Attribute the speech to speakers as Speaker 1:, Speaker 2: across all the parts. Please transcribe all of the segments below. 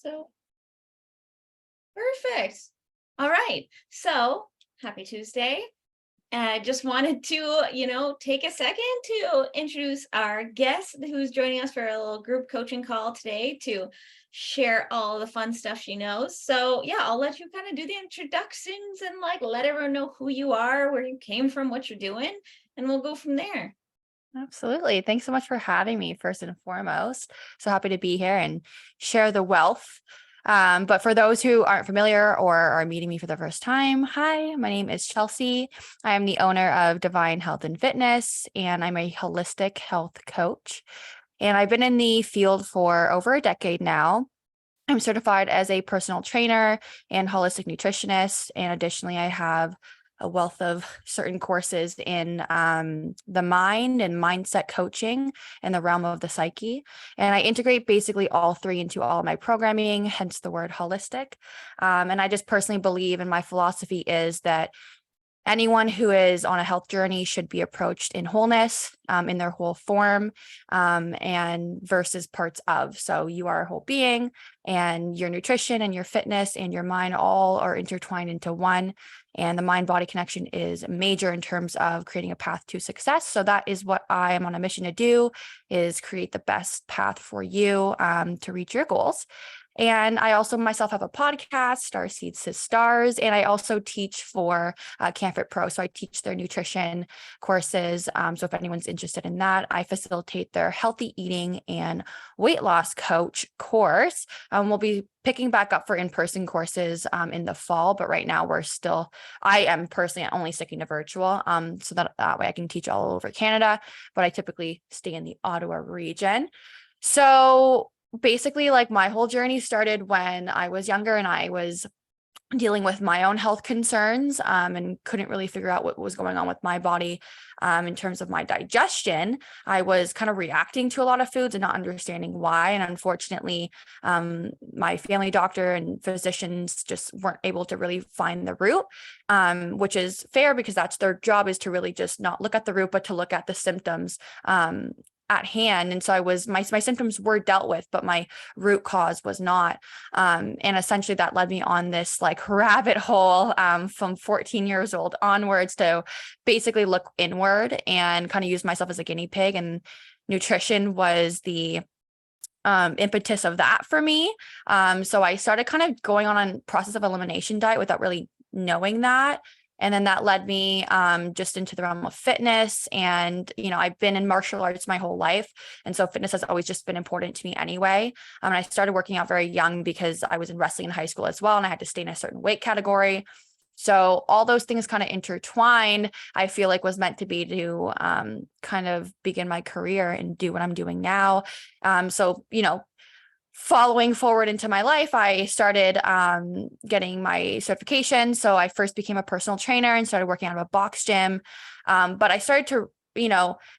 Speaker 1: So perfect. All right. So happy Tuesday. I just wanted to, take a second to introduce our guest who's joining us for a little group coaching call today to share all the fun stuff she knows. So, yeah, I'll let you kind of do the introductions and let everyone know who you are, where you came from, what you're doing, and we'll go from there.
Speaker 2: Absolutely. Thanks so much for having me, first and foremost. So happy to be here and share the wealth. But for those who aren't familiar or are meeting me for the first time, hi, my name is Chelsea. I am the owner of Divine Health and Fitness, and I'm a holistic health coach. And I've been in the field for over a decade now. I'm certified as a personal trainer and holistic nutritionist. And additionally, I have a wealth of certain courses in the mind and mindset coaching in the realm of the psyche. And I integrate basically all three into all of my programming, hence the word holistic. And I just personally believe, and my philosophy is that anyone who is on a health journey should be approached in wholeness, in their whole form, and versus parts of. So you are a whole being, and your nutrition and your fitness and your mind all are intertwined into one. And the mind body connection is major in terms of creating a path to success. So that is what I am on a mission to do, is create the best path for you to reach your goals. And I also myself have a podcast, Star Seeds to Stars, and I also teach for CanFit Pro. So I teach their nutrition courses. So if anyone's interested in that, I facilitate their healthy eating and weight loss coach course. We'll be picking back up for in-person courses in the fall, but right now I am personally only sticking to virtual, so that way I can teach all over Canada, but I typically stay in the Ottawa region. So basically, like, my whole journey started when I was younger and I was dealing with my own health concerns, and couldn't really figure out what was going on with my body in terms of my digestion. I was kind of reacting to a lot of foods and not understanding why. And unfortunately, my family doctor and physicians just weren't able to really find the root, which is fair because that's their job, is to really just not look at the root, but to look at the symptoms at hand. And so my symptoms were dealt with, but my root cause was not. And essentially that led me on this like rabbit hole from 14 years old onwards to basically look inward and kind of use myself as a guinea pig. And nutrition was the impetus of that for me. So I started kind of going on a process of elimination diet without really knowing that. And then that led me just into the realm of fitness. And, I've been in martial arts my whole life. And so fitness has always just been important to me anyway. And I started working out very young because I was in wrestling in high school as well. And I had to stay in a certain weight category. So all those things kind of intertwined, I feel like was meant to be to kind of begin my career and do what I'm doing now. So, following forward into my life, I started getting my certification. So I first became a personal trainer and started working out of a box gym. But I started to,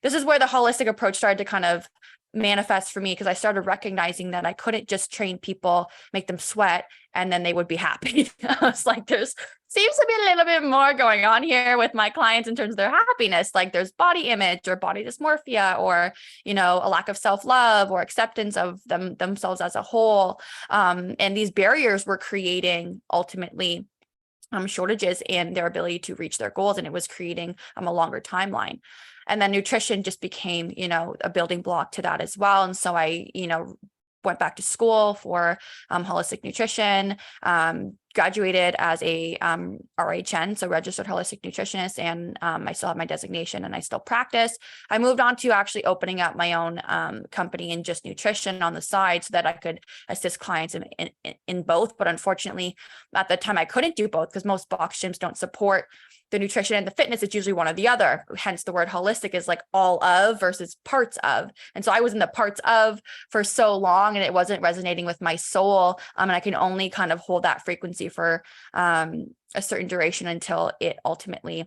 Speaker 2: this is where the holistic approach started to kind of manifest for me, because I started recognizing that I couldn't just train people, make them sweat, and then they would be happy. I was like, there's seems to be a little bit more going on here with my clients in terms of their happiness. Like there's body image or body dysmorphia, or, a lack of self-love or acceptance of themselves as a whole. And these barriers were creating ultimately shortages in their ability to reach their goals. And it was creating a longer timeline. And then nutrition just became, a building block to that as well. And so I, went back to school for holistic nutrition, graduated as a RHN, so registered holistic nutritionist, and I still have my designation and I still practice. I moved on to actually opening up my own company in just nutrition on the side so that I could assist clients in both. But unfortunately, at the time, I couldn't do both because most box gyms don't support the nutrition and the fitness. It's usually one or the other. Hence the word holistic is like all of versus parts of. And so I was in the parts of for so long and it wasn't resonating with my soul. And I can only kind of hold that frequency for a certain duration until it ultimately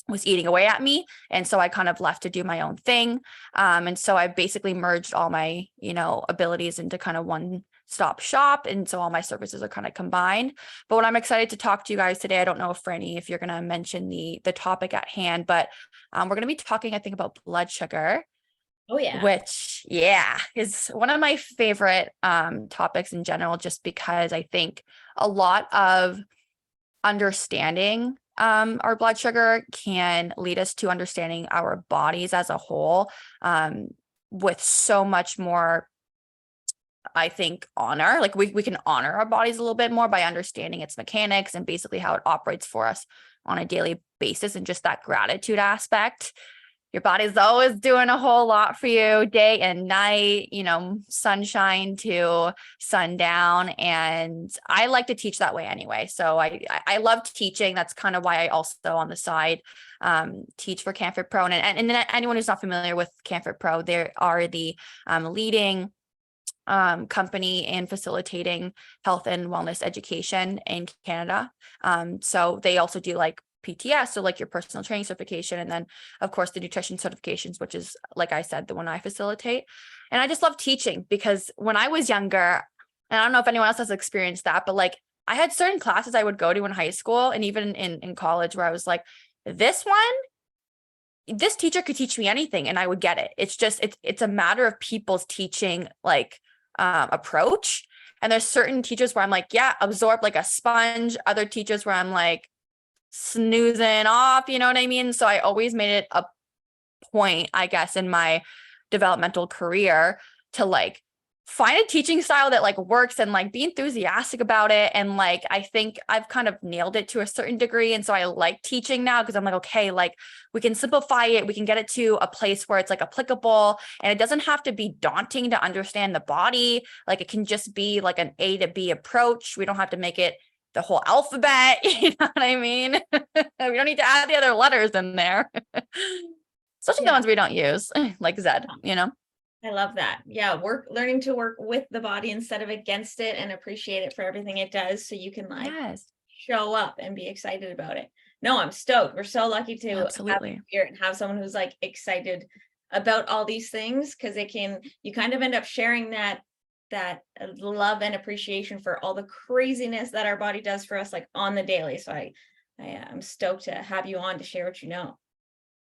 Speaker 2: was eating away at me. And so I kind of left to do my own thing. And so I basically merged all my, abilities into kind of one stop shop. And so all my services are kind of combined. But what I'm excited to talk to you guys today, I don't know if Franny, if you're going to mention the topic at hand, but we're going to be talking, I think, about blood sugar.
Speaker 1: Oh yeah.
Speaker 2: which, yeah, is one of my favorite topics in general, just because I think a lot of understanding our blood sugar can lead us to understanding our bodies as a whole, with so much more, I think, honor. Like we can honor our bodies a little bit more by understanding its mechanics and basically how it operates for us on a daily basis, and just that gratitude aspect. Your body's always doing a whole lot for you day and night, sunshine to sundown. And I like to teach that way anyway. So I love teaching. That's kind of why I also on the side teach for CanFit Pro. And anyone who's not familiar with CanFit Pro, they are the leading company in facilitating health and wellness education in Canada. So they also do like PTS, so like your personal training certification, and then of course the nutrition certifications, which is, like I said, the one I facilitate. And I just love teaching, because when I was younger, and I don't know if anyone else has experienced that, but like I had certain classes I would go to in high school and even in college where I was like, this teacher could teach me anything and I would get it. It's just it's a matter of people's teaching like approach. And there's certain teachers where I'm like, yeah, absorb like a sponge. Other teachers where I'm like snoozing off, you know what I mean? So I always made it a point, I guess, in my developmental career to like find a teaching style that like works and like be enthusiastic about it. And like, I think I've kind of nailed it to a certain degree. And so I like teaching now, because I'm like, okay, like we can simplify it. We can get it to a place where it's like applicable, and it doesn't have to be daunting to understand the body. Like it can just be like an A to B approach. We don't have to make it the whole alphabet. You know what I mean? We don't need to add the other letters in there, especially the ones we don't use, like Z,
Speaker 1: I love that. Yeah, learning to work with the body instead of against it, and appreciate it for everything it does, so you can like
Speaker 2: Yes,
Speaker 1: show up and be excited about it. No, I'm stoked. We're so lucky to have
Speaker 2: absolutely.
Speaker 1: you here and have someone who's like excited about all these things, because you kind of end up sharing that love and appreciation for all the craziness that our body does for us like on the daily. So I'm stoked to have you on to share what you know.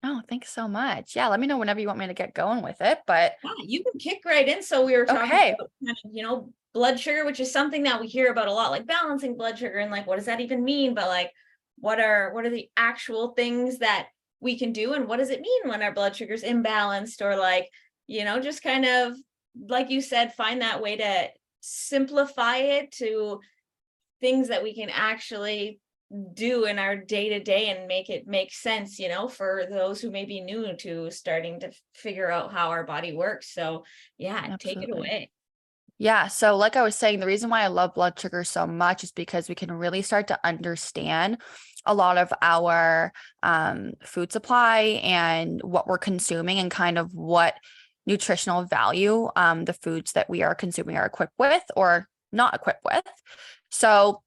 Speaker 2: Oh, thanks so much. Yeah, let me know whenever you want me to get going with it. But
Speaker 1: Yeah, you can kick right in. So we were talking
Speaker 2: okay.
Speaker 1: about kind of, blood sugar, which is something that we hear about a lot, like balancing blood sugar, and like, what does that even mean? But like, what are the actual things that we can do? And what does it mean when our blood sugar is imbalanced? Or like, just kind of, like you said, find that way to simplify it to things that we can actually do in our day to day and make it make sense, for those who may be new to starting to figure out how our body works. So yeah, take it
Speaker 2: Absolutely.
Speaker 1: away.
Speaker 2: Yeah. So, like I was saying, the reason why I love blood sugar so much is because we can really start to understand a lot of our food supply and what we're consuming, and kind of what nutritional value the foods that we are consuming are equipped with or not equipped with. So,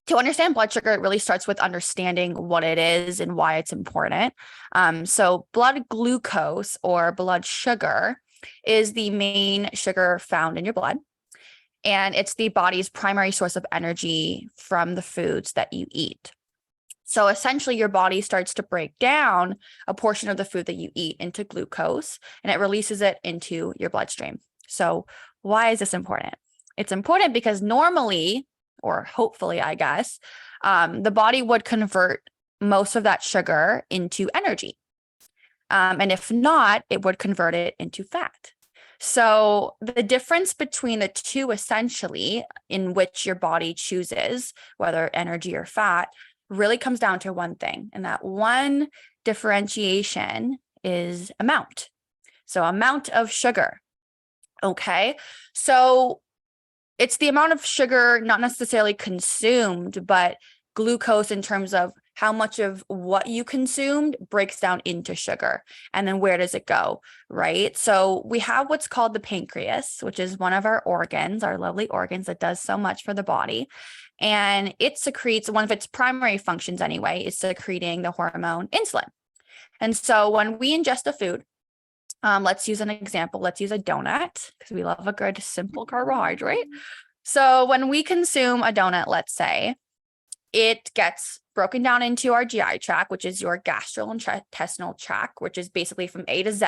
Speaker 2: to understand blood sugar, it really starts with understanding what it is and why it's important. So blood glucose, or blood sugar, is the main sugar found in your blood. And it's the body's primary source of energy from the foods that you eat. So essentially, your body starts to break down a portion of the food that you eat into glucose, and it releases it into your bloodstream. So why is this important? It's important because normally, or hopefully, I guess, the body would convert most of that sugar into energy. And if not, it would convert it into fat. So the difference between the two, essentially, in which your body chooses, whether energy or fat, really comes down to one thing. And that one differentiation is amount. So amount of sugar. Okay. So it's the amount of sugar, not necessarily consumed, but glucose in terms of how much of what you consumed breaks down into sugar. And then where does it go, right? So we have what's called the pancreas, which is one of our organs, our lovely organs that does so much for the body. And it secretes, one of its primary functions anyway, is secreting the hormone insulin. And so when we ingest a food, let's use an example. Let's use a donut, because we love a good simple carbohydrate. So when we consume a donut, let's say, it gets broken down into our GI tract, which is your gastrointestinal tract, which is basically from A to Z.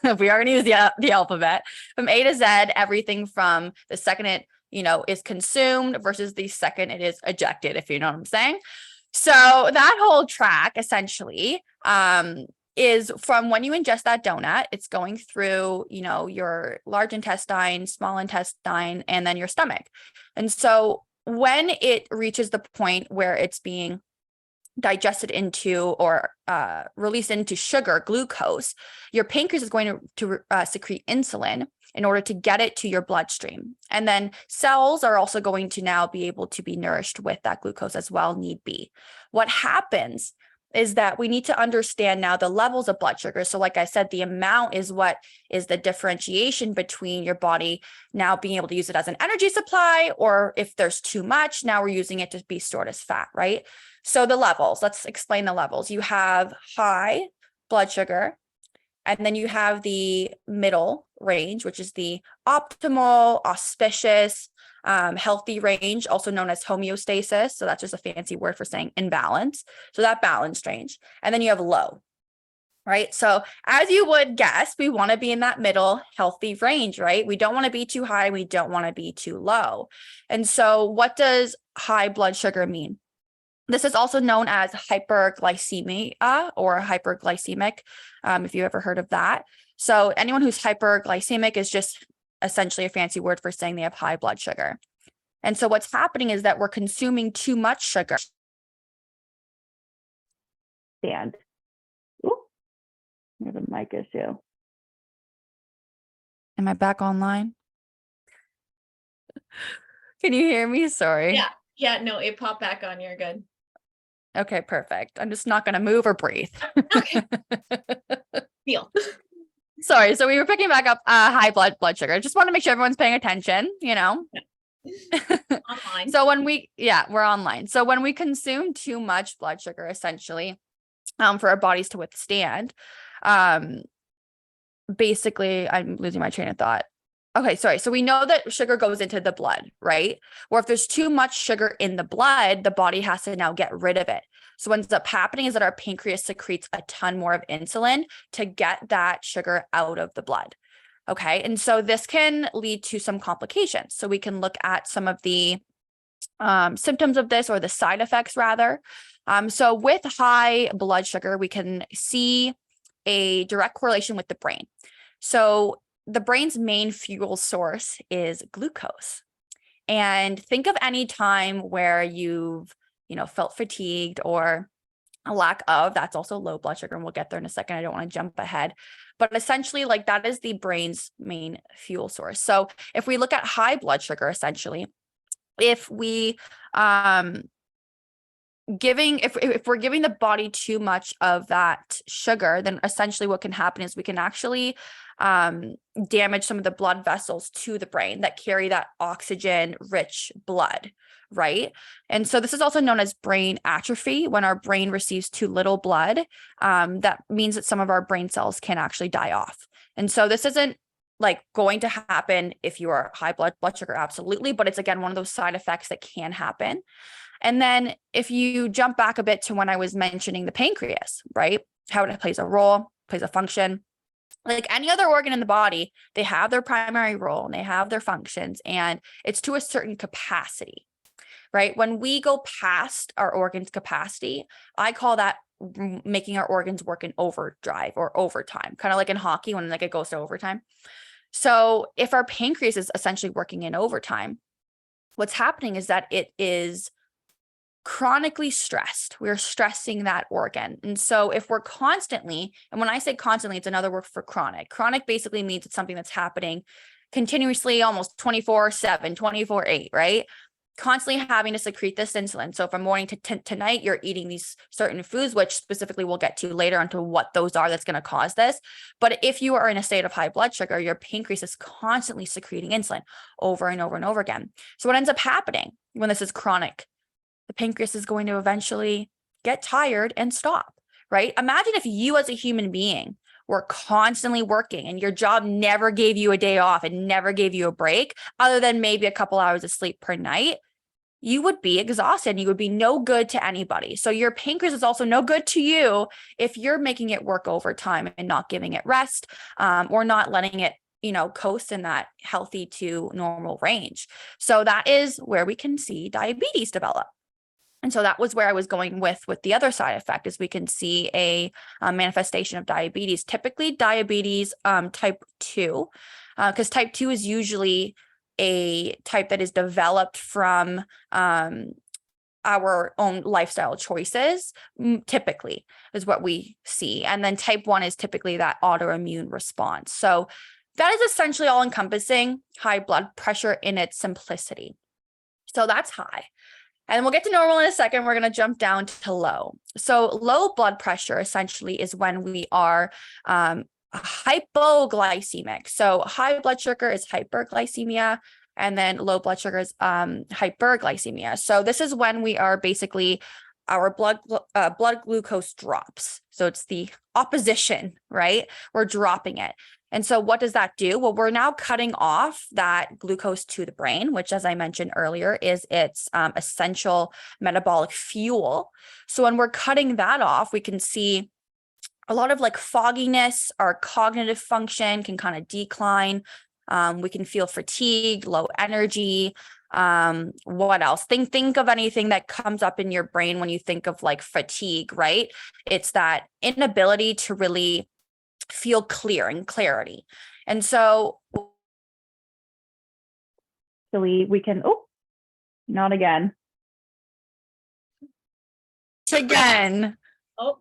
Speaker 2: If we are going to use the alphabet, from A to Z, everything from the second it, is consumed versus the second it is ejected, if you know what I'm saying. So that whole tract essentially is from when you ingest that donut, it's going through, your large intestine, small intestine, and then your stomach. And so when it reaches the point where it's being digested into or released into sugar, glucose, your pancreas is going to secrete insulin in order to get it to your bloodstream. And then cells are also going to now be able to be nourished with that glucose as well, need be. What happens is that we need to understand now the levels of blood sugar. So like I said, the amount is what is the differentiation between your body now being able to use it as an energy supply, or if there's too much, now we're using it to be stored as fat, right? So the levels, let's explain the levels. You have high blood sugar, and then you have the middle range, which is the optimal, auspicious, healthy range, also known as homeostasis. So that's just a fancy word for saying imbalance. So that balanced range. And then you have low, right? So as you would guess, we want to be in that middle healthy range, right? We don't want to be too high. We don't want to be too low. And so what does high blood sugar mean? This is also known as hyperglycemia or hyperglycemic, if you ever heard of that. So anyone who's hyperglycemic is just essentially a fancy word for saying they have high blood sugar. And so what's happening is that we're consuming too much sugar. And there's a mic issue. Am I back online? Can you hear me? Sorry.
Speaker 1: Yeah, no, it popped back on. You're good.
Speaker 2: Okay, perfect. I'm just not going to move or breathe.
Speaker 1: Okay. Deal.
Speaker 2: Sorry. So we were picking back up high blood sugar. Just want to make sure everyone's paying attention,
Speaker 1: Online.
Speaker 2: So we're online. So when we consume too much blood sugar, essentially, for our bodies to withstand, basically, I'm losing my train of thought. Okay, sorry. So we know that sugar goes into the blood, right? Or if there's too much sugar in the blood, the body has to now get rid of it. So what ends up happening is that our pancreas secretes a ton more of insulin to get that sugar out of the blood. Okay, and so this can lead to some complications. So we can look at some of the symptoms of this, or the side effects rather. So with high blood sugar, we can see a direct correlation with the brain. So the brain's main fuel source is glucose. And think of any time where you've, felt fatigued or a lack of, that's also low blood sugar. And we'll get there in a second. I don't want to jump ahead, but essentially that is the brain's main fuel source. So if we look at high blood sugar, essentially, if we, if we're giving the body too much of that sugar, then essentially what can happen is we can actually damage some of the blood vessels to the brain that carry that oxygen rich blood, right? And so this is also known as brain atrophy. When our brain receives too little blood, that means that some of our brain cells can actually die off. And so this isn't going to happen if you are high blood sugar, absolutely, but it's again one of those side effects that can happen. And then if you jump back a bit to when I was mentioning the pancreas, right? How it plays a role, plays a function. Like any other organ in the body, they have their primary role and they have their functions, and it's to a certain capacity, right? When we go past our organ's capacity, I call that making our organs work in overdrive or overtime, kind of like in hockey when it goes to overtime. So if our pancreas is essentially working in overtime, what's happening is that it is chronically stressed. We're stressing that organ. And so if we're constantly, and when I say constantly, it's another word for chronic. Chronic basically means it's something that's happening continuously, almost 24/7, 24/8, right? Constantly having to secrete this insulin. So from morning to night, you're eating these certain foods, which specifically we'll get to later onto what those are that's going to cause this. But if you are in a state of high blood sugar, your pancreas is constantly secreting insulin over and over and over again. So what ends up happening when this is chronic, the pancreas is going to eventually get tired and stop, right? Imagine if you as a human being were constantly working and your job never gave you a day off and never gave you a break other than maybe a couple hours of sleep per night. you would be exhausted and you would be no good to anybody. So your pancreas is also no good to you if you're making it work overtime and not giving it rest, or not letting it, coast in that healthy to normal range. So that is where we can see diabetes develop. And so that was where I was going with the other side effect, is we can see a manifestation of diabetes, typically diabetes type 2, because type 2 is usually a type that is developed from our own lifestyle choices, typically is what we see. And then type 1 is typically that autoimmune response. So that is essentially all encompassing high blood pressure in its simplicity. So that's high. And we'll get to normal in a second. We're going to jump down to low. So low blood pressure essentially is when we are hypoglycemic. So high blood sugar is hyperglycemia, and then low blood sugar is hyperglycemia. So this is when we are basically, our blood glucose drops. So it's the opposition, right? We're dropping it. And so what does that do? Well, we're now cutting off that glucose to the brain, which, as I mentioned earlier, is its essential metabolic fuel. So when we're cutting that off, we can see a lot of like fogginess. Our cognitive function can kind of decline. We can feel fatigue, low energy. What else? Think of anything that comes up in your brain when you think of like fatigue, right? It's that inability to really feel clear and clarity. And so we can, not again. Again.
Speaker 1: Oh,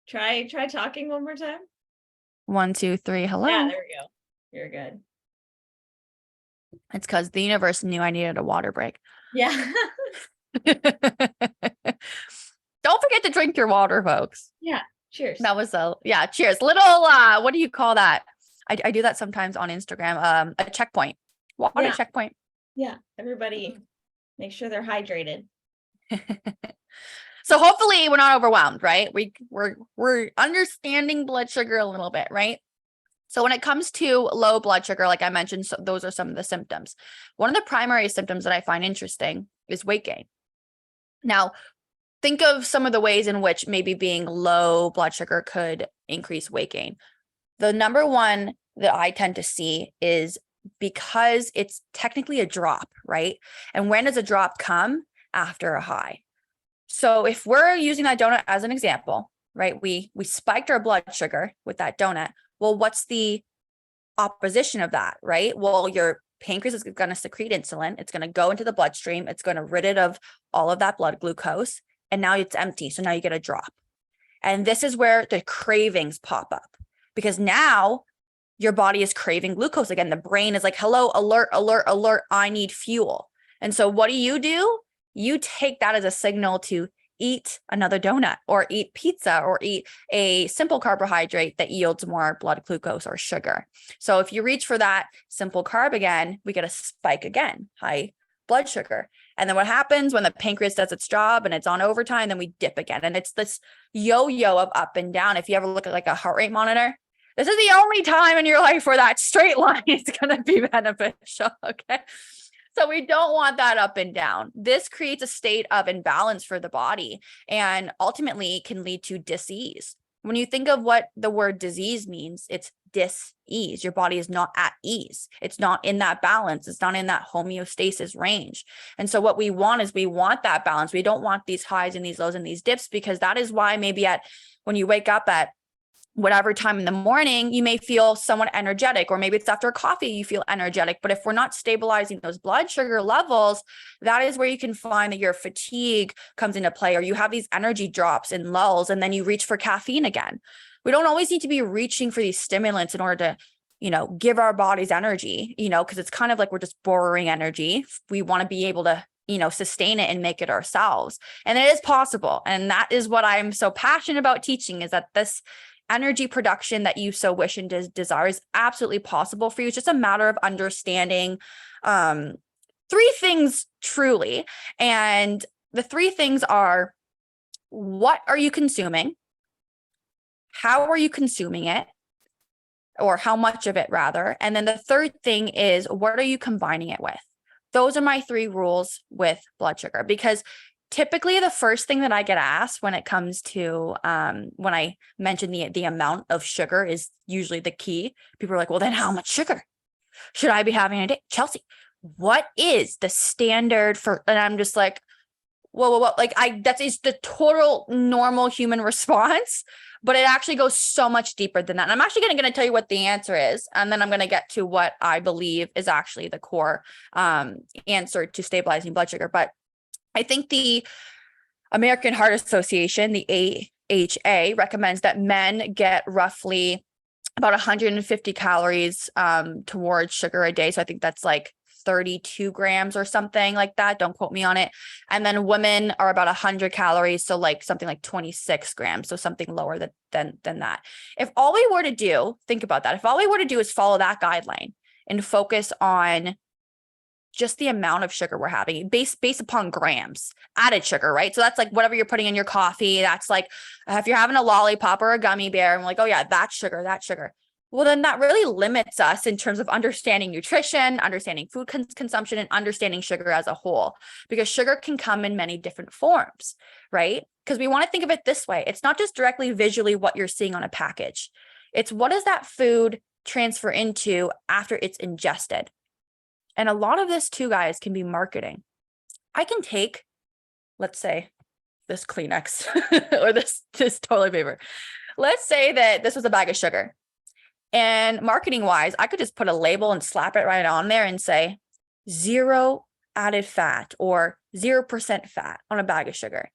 Speaker 1: try talking one more time.
Speaker 2: 1, 2, 3. Hello.
Speaker 1: Yeah, there we go. You're good.
Speaker 2: It's because the universe knew I needed a water break.
Speaker 1: Yeah.
Speaker 2: Don't forget to drink your water, folks.
Speaker 1: Yeah. Cheers.
Speaker 2: That was cheers. Little, what do you call that? I do that sometimes on Instagram. A checkpoint, water checkpoint.
Speaker 1: Yeah. Everybody make sure they're hydrated.
Speaker 2: So hopefully we're not overwhelmed, right? We're understanding blood sugar a little bit, right? So when it comes to low blood sugar, like I mentioned, so those are some of the symptoms. One of the primary symptoms that I find interesting is weight gain. Now, think of some of the ways in which maybe being low blood sugar could increase weight gain. The number one that I tend to see is because it's technically a drop, right? And when does a drop come? After a high. So if we're using that donut as an example, right? We spiked our blood sugar with that donut. Well, what's the opposition of that, right? Well, your pancreas is going to secrete insulin. It's going to go into the bloodstream. It's going to rid it of all of that blood glucose. And now it's empty. So now you get a drop. And this is where the cravings pop up, because now your body is craving glucose again. The brain is like, hello, alert, alert, alert. I need fuel. And so what do? You take that as a signal to eat another donut or eat pizza or eat a simple carbohydrate that yields more blood glucose or sugar. So if you reach for that simple carb again, we get a spike again, high blood sugar. And then what happens when the pancreas does its job and it's on overtime, then we dip again. And it's this yo-yo of up and down. If you ever look at like a heart rate monitor, this is the only time in your life where that straight line is going to be beneficial. Okay. So we don't want that up and down. This creates a state of imbalance for the body and ultimately can lead to disease. When you think of what the word disease means, it's dis-ease. Your body is not at ease. It's not in that balance. It's not in that homeostasis range. And so what we want is we want that balance. We don't want these highs and these lows and these dips, because that is why maybe when you wake up at whatever time in the morning, you may feel somewhat energetic, or maybe it's after coffee, you feel energetic. But if we're not stabilizing those blood sugar levels, that is where you can find that your fatigue comes into play, or you have these energy drops and lulls, and then you reach for caffeine again. We don't always need to be reaching for these stimulants in order to, give our bodies energy, because it's kind of like we're just borrowing energy. We want to be able to sustain it and make it ourselves. And it is possible. And that is what I'm so passionate about teaching, is that this energy production that you so wish and desire is absolutely possible for you. It's just a matter of understanding three things truly. And the three things are: what are you consuming? How are you consuming it? Or how much of it, rather? And then the third thing is, what are you combining it with? Those are my 3 rules with blood sugar, because typically the first thing that I get asked when it comes to when I mention the amount of sugar is usually the key. People are like, well, then how much sugar should I be having a day? Chelsea, what is the standard for? And I'm just like, whoa. Like that is the total normal human response, but it actually goes so much deeper than that. And I'm actually going to tell you what the answer is. And then I'm going to get to what I believe is actually the core answer to stabilizing blood sugar. But I think the American Heart Association, the AHA, recommends that men get roughly about 150 calories towards sugar a day. So I think that's like 32 grams or something like that. Don't quote me on it. And then women are about 100 calories. So like something like 26 grams. So something lower than that. If all we were to do, think about that. If all we were to do is follow that guideline and focus on just the amount of sugar we're having based upon grams, added sugar, right? So that's like whatever you're putting in your coffee. That's like if you're having a lollipop or a gummy bear, and we're like, oh yeah, that's sugar. Well, then that really limits us in terms of understanding nutrition, understanding food consumption, and understanding sugar as a whole, because sugar can come in many different forms, right? Because we want to think of it this way. It's not just directly visually what you're seeing on a package. It's what does that food transfer into after it's ingested? And a lot of this too, guys, can be marketing. I can take, let's say, this Kleenex or this toilet paper. Let's say that this was a bag of sugar. And marketing wise, I could just put a label and slap it right on there and say 0 added fat or 0% fat on a bag of sugar.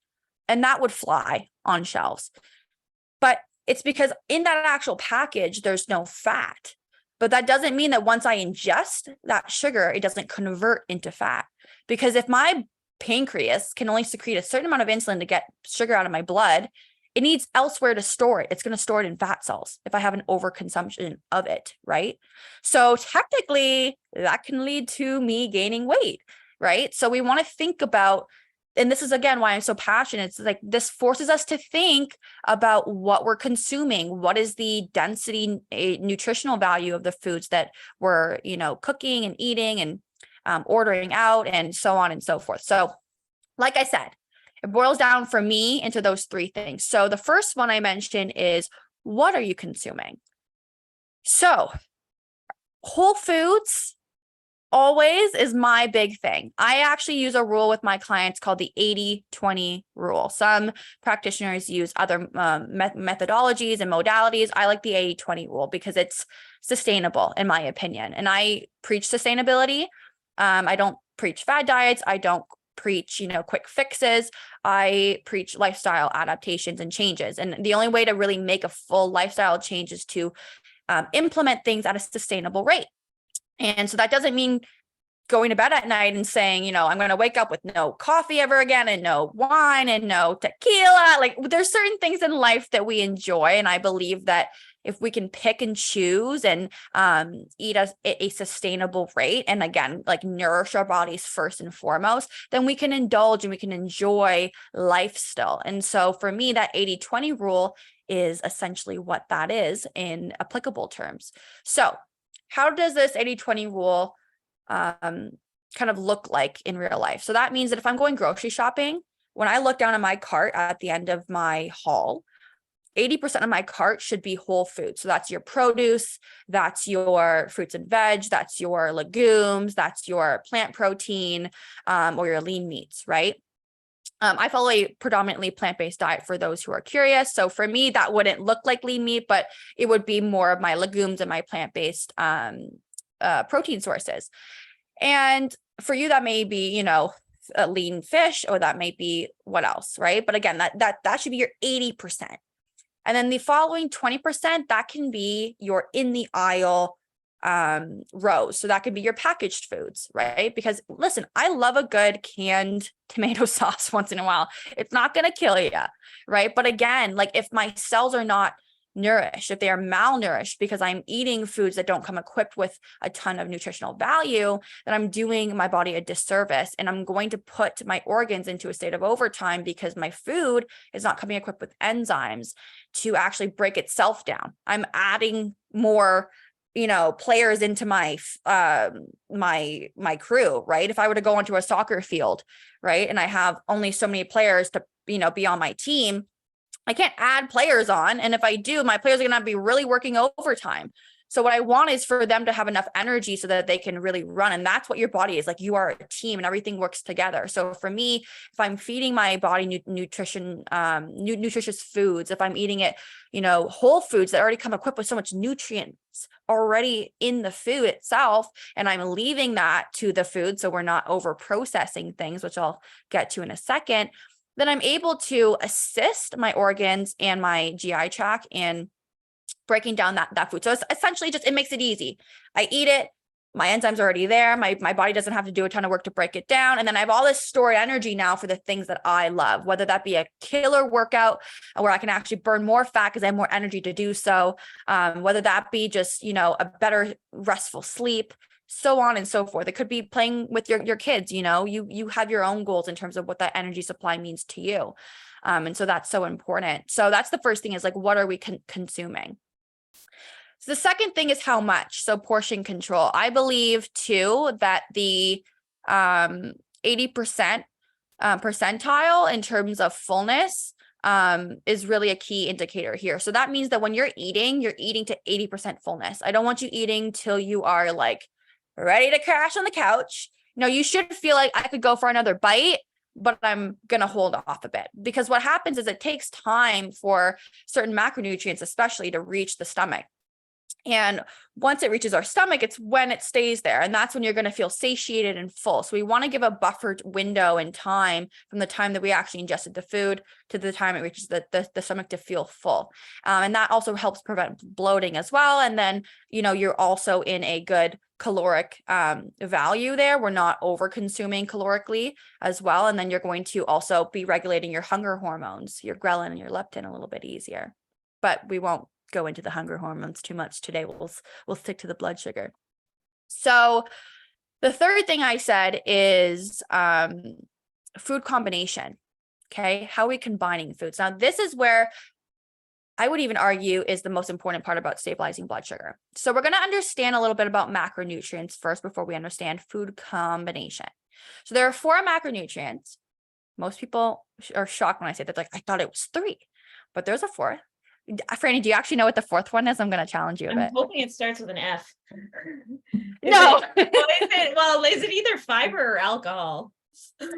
Speaker 2: And that would fly on shelves. But it's because in that actual package, there's no fat. But that doesn't mean that once I ingest that sugar, it doesn't convert into fat. Because if my pancreas can only secrete a certain amount of insulin to get sugar out of my blood, it needs elsewhere to store it. It's going to store it in fat cells if I have an overconsumption of it, right? So technically, that can lead to me gaining weight, right? So we want to think about, and this is again why I'm so passionate. It's like this forces us to think about what we're consuming. What is the density, nutritional value of the foods that we're, cooking and eating and ordering out and so on and so forth. So like I said, it boils down for me into those 3 things. So the first one I mentioned is, what are you consuming? So whole foods always is my big thing. I actually use a rule with my clients called the 80-20 rule. Some practitioners use other methodologies and modalities. I like the 80-20 rule because it's sustainable, in my opinion. And I preach sustainability. I don't preach fad diets. I don't preach, quick fixes. I preach lifestyle adaptations and changes. And the only way to really make a full lifestyle change is to implement things at a sustainable rate. And so that doesn't mean going to bed at night and saying, I'm going to wake up with no coffee ever again and no wine and no tequila. Like there's certain things in life that we enjoy. And I believe that if we can pick and choose and eat at a sustainable rate, and again, like nourish our bodies first and foremost, then we can indulge and we can enjoy life still. And so for me, that 80-20 rule is essentially what that is in applicable terms. So how does this 80-20 rule kind of look like in real life? So that means that if I'm going grocery shopping, when I look down at my cart at the end of my haul, 80% of my cart should be whole food. So that's your produce, that's your fruits and veg, that's your legumes, that's your plant protein, or your lean meats, right? I follow a predominantly plant-based diet for those who are curious. So for me, that wouldn't look like lean meat, but it would be more of my legumes and my plant-based protein sources. And for you, that may be, a lean fish, or that may be what else, right? But again, that should be your 80%. And then the following 20%, that can be your in the aisle rows. So that could be your packaged foods, right? Because listen, I love a good canned tomato sauce once in a while. It's not going to kill you, right? But again, like if my cells are not nourished, if they are malnourished because I'm eating foods that don't come equipped with a ton of nutritional value, then I'm doing my body a disservice, and I'm going to put my organs into a state of overtime because my food is not coming equipped with enzymes to actually break itself down. I'm adding more players into my my crew, right? If I were to go onto a soccer field, right, and I have only so many players to, be on my team, I can't add players on. And if I do, my players are going to be really working overtime. So what I want is for them to have enough energy so that they can really run. And that's what your body is like. You are a team and everything works together. So for me, if I'm feeding my body nutritious foods, if I'm eating it, whole foods that already come equipped with so much nutrients already in the food itself, and I'm leaving that to the food, so we're not over processing things, which I'll get to in a second, then I'm able to assist my organs and my GI tract in breaking down that food. So it's essentially just, it makes it easy. I eat it, my enzymes are already there. My body doesn't have to do a ton of work to break it down. And then I have all this stored energy now for the things that I love, whether that be a killer workout where I can actually burn more fat because I have more energy to do so. Whether that be just, a better restful sleep, so on and so forth. It could be playing with your kids, you have your own goals in terms of what that energy supply means to you. And so that's so important. So that's the first thing, is like, what are we consuming? So the second thing is how much. So portion control. I believe too that the 80% percentile in terms of fullness is really a key indicator here. So that means that when you're eating to 80% fullness. I don't want you eating till you are like ready to crash on the couch. You should feel like I could go for another bite, but I'm going to hold off a bit, because what happens is it takes time for certain macronutrients, especially, to reach the stomach. And once it reaches our stomach, it's when it stays there. And that's when you're going to feel satiated and full. So we want to give a buffered window in time from the time that we actually ingested the food to the time it reaches the stomach to feel full. And that also helps prevent bloating as well. And then, you're also in a good caloric value there. We're not over consuming calorically as well. And then you're going to also be regulating your hunger hormones, your ghrelin and your leptin, a little bit easier. But we won't go into the hunger hormones too much today. We'll stick to the blood sugar. So the third thing I said is food combination. Okay, how are we combining foods? Now, this is where I would even argue is the most important part about stabilizing blood sugar. So we're going to understand a little bit about macronutrients first before we understand food combination. So there are 4 macronutrients. Most people are shocked when I say that. Like, I thought it was 3, but there's a 4th. Franny, do you actually know what the 4th one is? I'm going to challenge you a bit.
Speaker 1: I'm hoping it starts with an F.
Speaker 2: No.
Speaker 1: Is it either fiber or alcohol?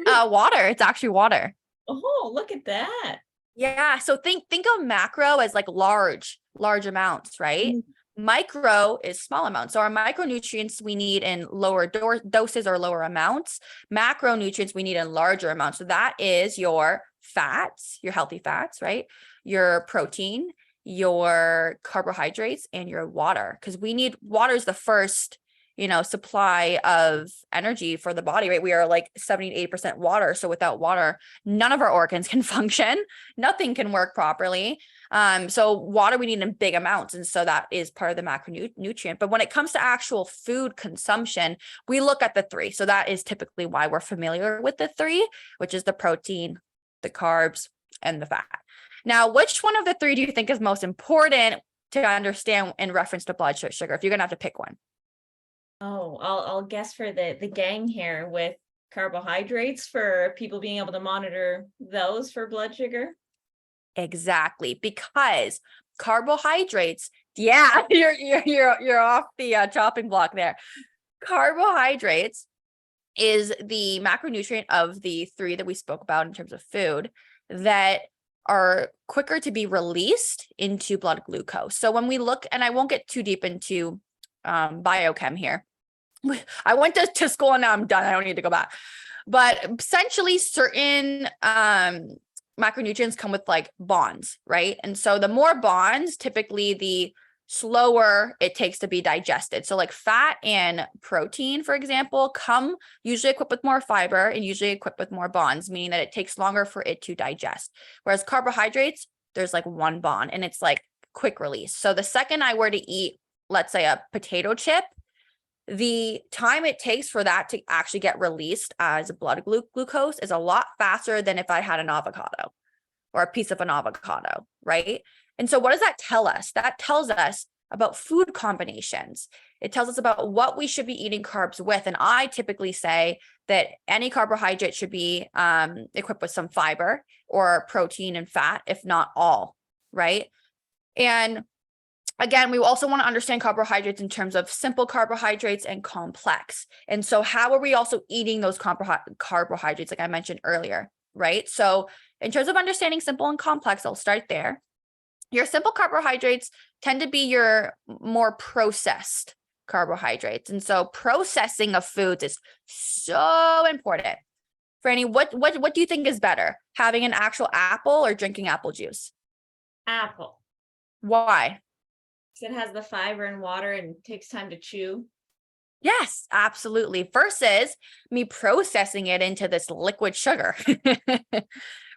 Speaker 2: Water. It's actually water.
Speaker 1: Oh, look at that.
Speaker 2: Yeah. So think of macro as like large amounts, right? Mm-hmm. Micro is small amounts. So our micronutrients we need in lower doses or lower amounts. Macronutrients we need in larger amounts. So that is your fats, your healthy fats, right? Your protein, your carbohydrates, and your water. Because we need water is the first, supply of energy for the body, right? We are like 70 to 80% water. So without water, none of our organs can function. Nothing can work properly. So water we need in big amounts. And so that is part of the macronutrient. But when it comes to actual food consumption, we look at the 3. So that is typically why we're familiar with the 3, which is the protein, the carbs, and the fat. Now, which one of the 3 do you think is most important to understand in reference to blood sugar if you're going to have to pick one?
Speaker 1: Oh, I'll guess for the gang here with carbohydrates, for people being able to monitor those for blood sugar.
Speaker 2: Exactly, because carbohydrates, yeah, you're off the chopping block there. Carbohydrates is the macronutrient of the 3 that we spoke about in terms of food that are quicker to be released into blood glucose. So when we look, and I won't get too deep into biochem here. I went to school and now I'm done. I don't need to go back. But essentially certain macronutrients come with like bonds, right? And so the more bonds, typically the slower it takes to be digested. So like fat and protein, for example, come usually equipped with more fiber and usually equipped with more bonds, meaning that it takes longer for it to digest. Whereas carbohydrates, there's like one bond and it's like quick release. So the second I were to eat, let's say a potato chip, the time it takes for that to actually get released as blood glucose is a lot faster than if I had an avocado or a piece of an avocado, right? And so what does that tell us? That tells us about food combinations. It tells us about what we should be eating carbs with. And I typically say that any carbohydrate should be equipped with some fiber or protein and fat, if not all, right? And again, we also want to understand carbohydrates in terms of simple carbohydrates and complex. And so how are we also eating those carbohydrates, like I mentioned earlier, right? So in terms of understanding simple and complex, I'll start there. Your simple carbohydrates tend to be your more processed carbohydrates. And so processing of foods is so important. Franny, what do you think is better? Having an actual apple or drinking apple juice?
Speaker 1: Apple.
Speaker 2: Why?
Speaker 1: Because it has the fiber and water and takes time to chew.
Speaker 2: Yes, absolutely. Versus me processing it into this liquid sugar,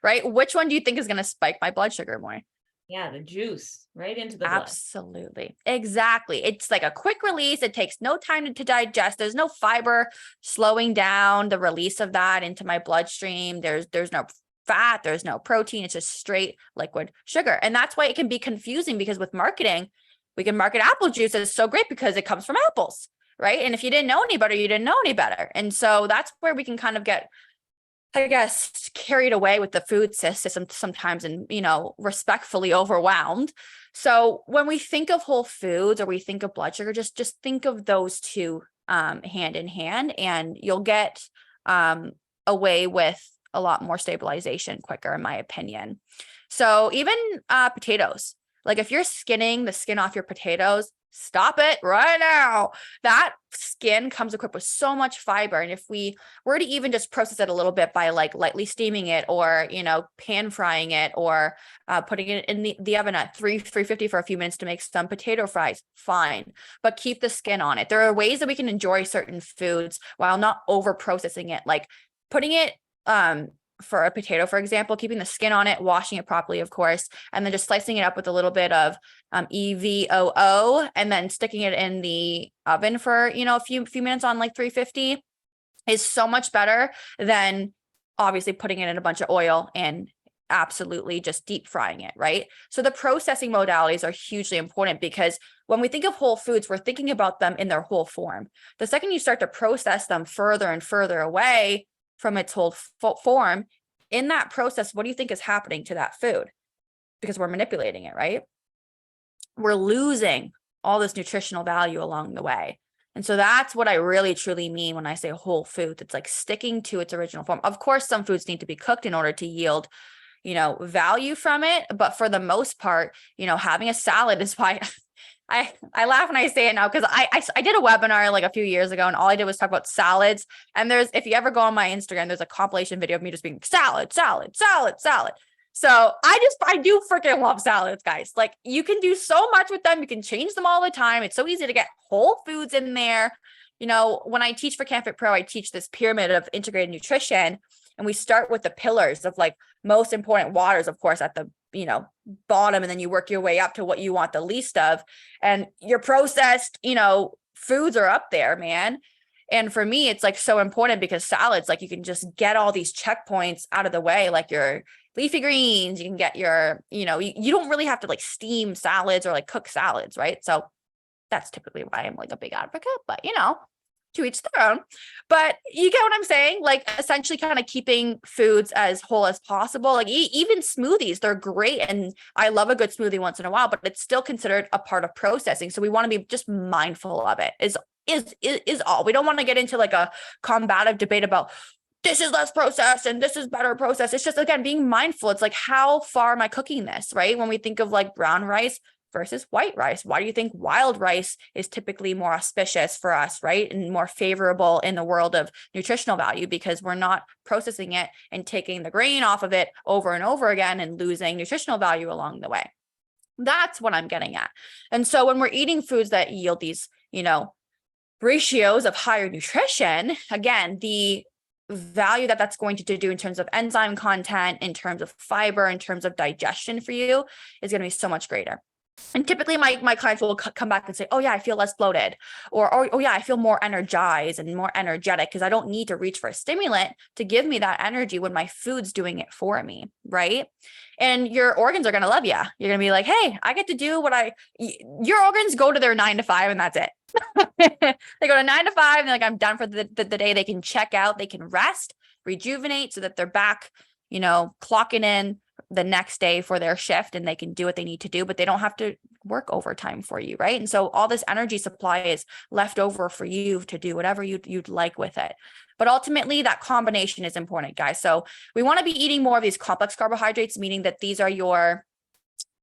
Speaker 2: right? Which one do you think is going to spike my blood sugar more?
Speaker 1: Yeah, the juice right into the blood.
Speaker 2: Absolutely. Exactly. It's like a quick release. It takes no time to digest. There's no fiber slowing down the release of that into my bloodstream. There's no fat, there's no protein. It's just straight liquid sugar. And that's why it can be confusing, because with marketing, we can market apple juice as so great because it comes from apples, right? And if you didn't know any better, you didn't know any better. And so that's where we can kind of get, I guess, carried away with the food system sometimes, and, respectfully overwhelmed. So when we think of whole foods or we think of blood sugar, just think of those two hand in hand, and you'll get away with a lot more stabilization quicker, in my opinion. So even potatoes, like if you're skinning the skin off your potatoes, stop it right now. That skin comes equipped with so much fiber. And if we were to even just process it a little bit by like lightly steaming it, or, pan frying it, or putting it in the oven at 350 for a few minutes to make some potato fries, fine, but keep the skin on it. There are ways that we can enjoy certain foods while not over processing it, like putting it for a potato, for example, keeping the skin on it, washing it properly, of course, and then just slicing it up with a little bit of EVOO, and then sticking it in the oven for, a few minutes on like 350 is so much better than obviously putting it in a bunch of oil and absolutely just deep frying it, right? So the processing modalities are hugely important, because when we think of whole foods, we're thinking about them in their whole form. The second you start to process them further and further away from its whole form, in that process, what do you think is happening to that food? Because we're manipulating it, right? We're losing all this nutritional value along the way. And so that's what I really truly mean when I say whole foods. It's like sticking to its original form. Of course, some foods need to be cooked in order to yield, value from it. But for the most part, having a salad is why I laugh when I say it now, because I did a webinar like a few years ago, and all I did was talk about salads. And if you ever go on my Instagram, there's a compilation video of me just being salad, salad, salad, salad. So I do freaking love salads, guys. Like, you can do so much with them. You can change them all the time. It's so easy to get whole foods in there. When I teach for CanFit Pro, I teach this pyramid of integrated nutrition, and we start with the pillars of like most important waters, of course, at the bottom, and then you work your way up to what you want the least of. And your processed, foods are up there, man. And for me, it's like so important, because salads, like, you can just get all these checkpoints out of the way, like your leafy greens, you can get your, you don't really have to like steam salads or like cook salads, right? So that's typically why I'm like a big advocate, but to each their own. But you get what I'm saying? Like, essentially kind of keeping foods as whole as possible. Like even smoothies, they're great. And I love a good smoothie once in a while, but it's still considered a part of processing. So we want to be just mindful of it is all. We don't want to get into like a combative debate about this is less processed and this is better processed. It's just, again, being mindful. It's like, how far am I cooking this, right? When we think of like brown rice versus white rice, why do you think wild rice is typically more auspicious for us, right? And more favorable in the world of nutritional value, because we're not processing it and taking the grain off of it over and over again and losing nutritional value along the way. That's what I'm getting at. And so when we're eating foods that yield these, ratios of higher nutrition, again, the value that's going to do in terms of enzyme content, in terms of fiber, in terms of digestion for you is going to be so much greater. And typically my clients will come back and say, oh yeah, I feel less bloated, or oh yeah, I feel more energized and more energetic because I don't need to reach for a stimulant to give me that energy when my food's doing it for me, right? And your organs are going to love you. You're going to be like, hey, I get to do your organs go to their 9 to 5 and that's it. They go to 9 to 5 and they're like, I'm done for the day. They can check out, they can rest, rejuvenate so that they're back, clocking in the next day for their shift and they can do what they need to do, but they don't have to work overtime for you, right? And so all this energy supply is left over for you to do whatever you'd like with it. But ultimately that combination is important, guys. So we want to be eating more of these complex carbohydrates, meaning that these are your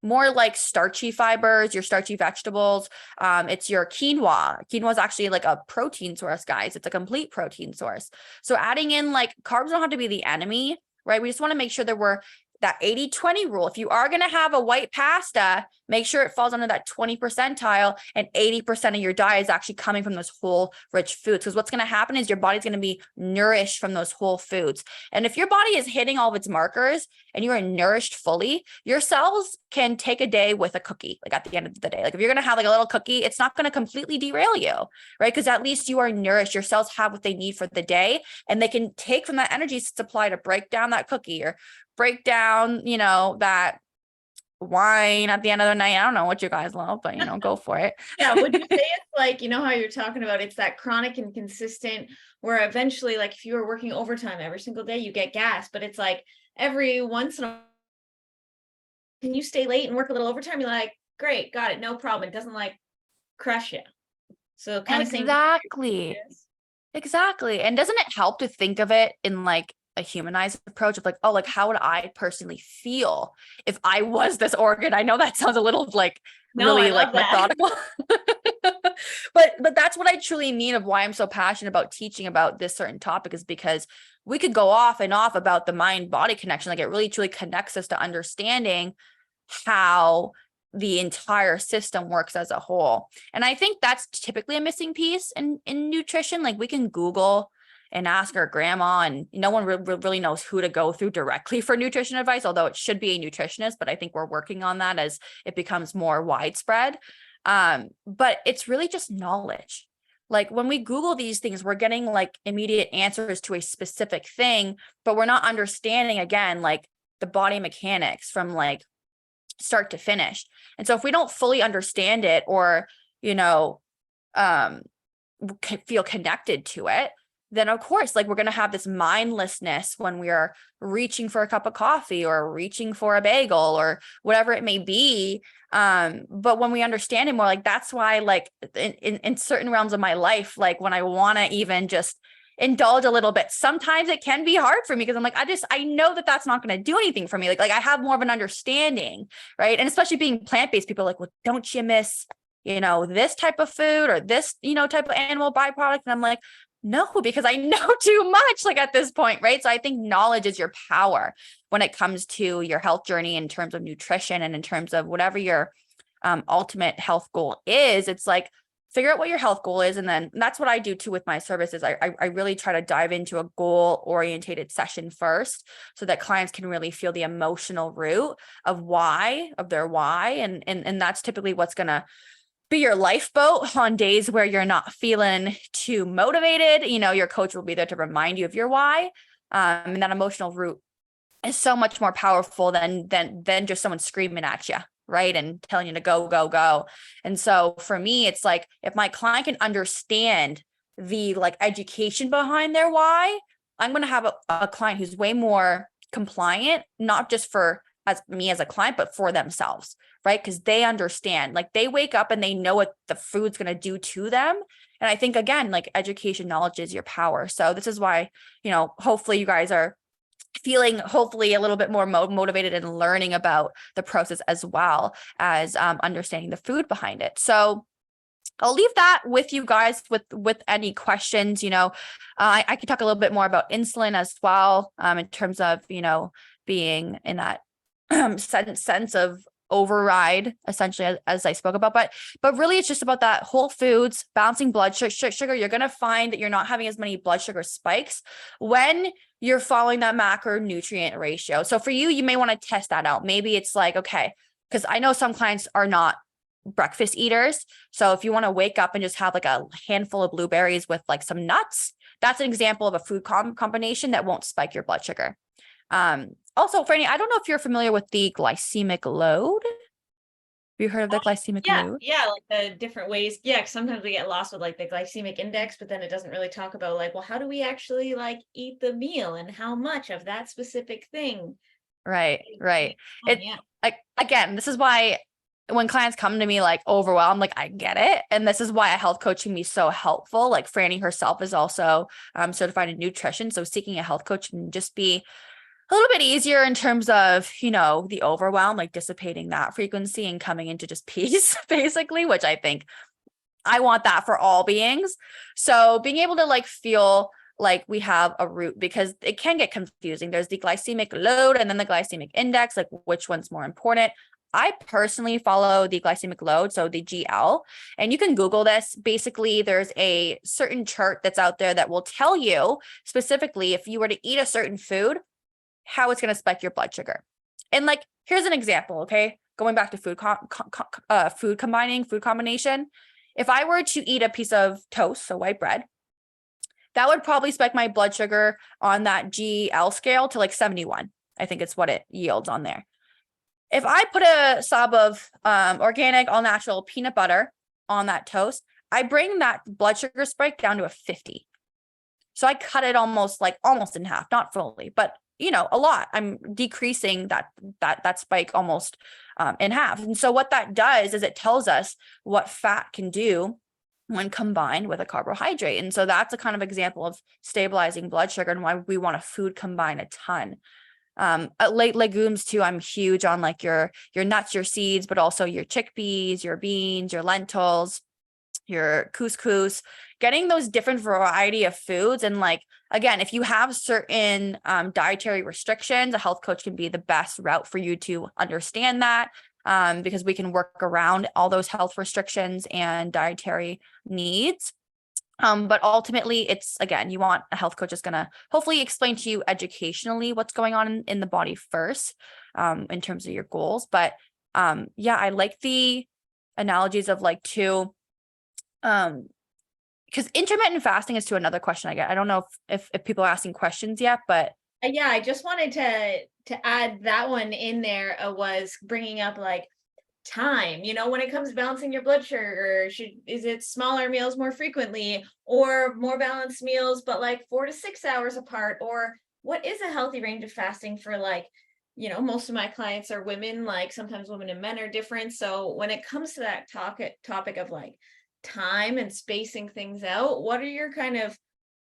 Speaker 2: more like starchy fibers, your starchy vegetables. It's your quinoa. Quinoa is actually like a protein source, guys. It's a complete protein source. So adding in like carbs don't have to be the enemy, right? We just want to make sure that we're that 80-20 rule. If you are going to have a white pasta, make sure it falls under that 20 percentile and 80% of your diet is actually coming from those whole rich foods. Because what's going to happen is your body's going to be nourished from those whole foods. And if your body is hitting all of its markers and you are nourished fully, your cells can take a day with a cookie, like at the end of the day. Like if you're going to have like a little cookie, it's not going to completely derail you, right? Because at least you are nourished. Your cells have what they need for the day and they can take from that energy supply to break down that cookie or break down, that wine at the end of the night. I don't know what you guys love, but go for it.
Speaker 1: Yeah. Would you say it's like, how you're talking about, it's that chronic and consistent where eventually, like if you were working overtime every single day, you get gas, but it's like every once in a while, can you stay late and work a little overtime? You're like, great, got it. No problem. It doesn't like crush you. So kind of
Speaker 2: Exactly. And doesn't it help to think of it in like a humanized approach of like, oh, like how would I personally feel if I was this organ? I know that sounds a little like really like methodical, but that's what I truly mean of why I'm so passionate about teaching about this certain topic is because we could go off and off about the mind body connection. Like it really truly connects us to understanding how the entire system works as a whole. And I think that's typically a missing piece in nutrition. Like we can Google and ask our grandma and no one really knows who to go through directly for nutrition advice, although it should be a nutritionist, but I think we're working on that as it becomes more widespread. But it's really just knowledge. Like when we Google these things, we're getting like immediate answers to a specific thing, but we're not understanding again, like the body mechanics from like start to finish. And so if we don't fully understand it or, feel connected to it, then of course, like we're going to have this mindlessness when we are reaching for a cup of coffee or reaching for a bagel or whatever it may be. But when we understand it more, like that's why, like in certain realms of my life, like when I want to even just indulge a little bit, sometimes it can be hard for me because I'm like, I know that that's not going to do anything for me. Like I have more of an understanding, right? And especially being plant-based, people are like, well, don't you miss, this type of food or this, type of animal byproduct? And I'm like, no, because I know too much like at this point, right? So I think knowledge is your power when it comes to your health journey in terms of nutrition and in terms of whatever your ultimate health goal is. It's like, figure out what your health goal is. And then that's what I do too with my services. I really try to dive into a goal orientated session first so that clients can really feel the emotional root of their why. And that's typically what's going to be your lifeboat on days where you're not feeling too motivated. Your coach will be there to remind you of your why. And that emotional root is so much more powerful than just someone screaming at you, right? And telling you to go, go, go. And so for me, it's like, if my client can understand the like education behind their why, I'm going to have a client who's way more compliant, not just for me as a client, but for themselves, right? Because they understand, like they wake up and they know what the food's going to do to them. And I think, again, like education, knowledge is your power. So this is why, hopefully you guys are feeling hopefully a little bit more motivated and learning about the process as well as understanding the food behind it. So I'll leave that with you guys with any questions. I could talk a little bit more about insulin as well in terms of, being in that sense of override, essentially, as I spoke about, but really it's just about that whole foods, balancing blood sugar. You're going to find that you're not having as many blood sugar spikes when you're following that macronutrient ratio. So for you may want to test that out. Maybe it's like, okay, because I know some clients are not breakfast eaters. So if you want to wake up and just have like a handful of blueberries with like some nuts, that's an example of a food combination that won't spike your blood sugar. Also, Franny, I don't know if you're familiar with the glycemic load. Have you heard of the glycemic load?
Speaker 1: Yeah, like the different ways. Yeah, 'cause sometimes we get lost with like the glycemic index, but then it doesn't really talk about like, well, how do we actually like eat the meal and how much of that specific thing?
Speaker 2: Right. It
Speaker 1: Yeah.
Speaker 2: like again, this is why when clients come to me like overwhelmed, like I get it. And this is why a health coach can be so helpful. Like Franny herself is also certified in nutrition. So seeking a health coach can just be a little bit easier in terms of, the overwhelm, like dissipating that frequency and coming into just peace, basically, which I think I want that for all beings. So being able to like feel like we have a root, because it can get confusing. There's the glycemic load and then the glycemic index, like which one's more important. I personally follow the glycemic load, so the GL, and you can Google this. Basically, there's a certain chart that's out there that will tell you specifically if you were to eat a certain food, how it's going to spike your blood sugar. And like, here's an example, okay? Going back to food combination. If I were to eat a piece of toast, so white bread, that would probably spike my blood sugar on that GL scale to like 71. I think it's what it yields on there. If I put a sub of organic, all natural peanut butter on that toast, I bring that blood sugar spike down to a 50. So I cut it almost in half, not fully, but a lot. I'm decreasing that spike almost in half. And so what that does is it tells us what fat can do when combined with a carbohydrate. And so that's a kind of example of stabilizing blood sugar and why we want to food combine a ton. Late legumes too. I'm huge on like your nuts, your seeds, but also your chickpeas, your beans, your lentils, your couscous, getting those different variety of foods. And like, again, if you have certain dietary restrictions, a health coach can be the best route for you to understand that, because we can work around all those health restrictions and dietary needs. But ultimately, it's, again, you want a health coach that's going to hopefully explain to you educationally what's going on in the body first, in terms of your goals. But yeah, I like the analogies of like two, because intermittent fasting is to another question I get. I don't know if people are asking questions yet, but
Speaker 1: Yeah, I just wanted to add that one in there, was bringing up like time, when it comes to balancing your blood sugar, is it smaller meals more frequently or more balanced meals, but like 4 to 6 hours apart? Or what is a healthy range of fasting for like, most of my clients are women, like sometimes women and men are different. So when it comes to that topic of like time and spacing things out, what are your kind of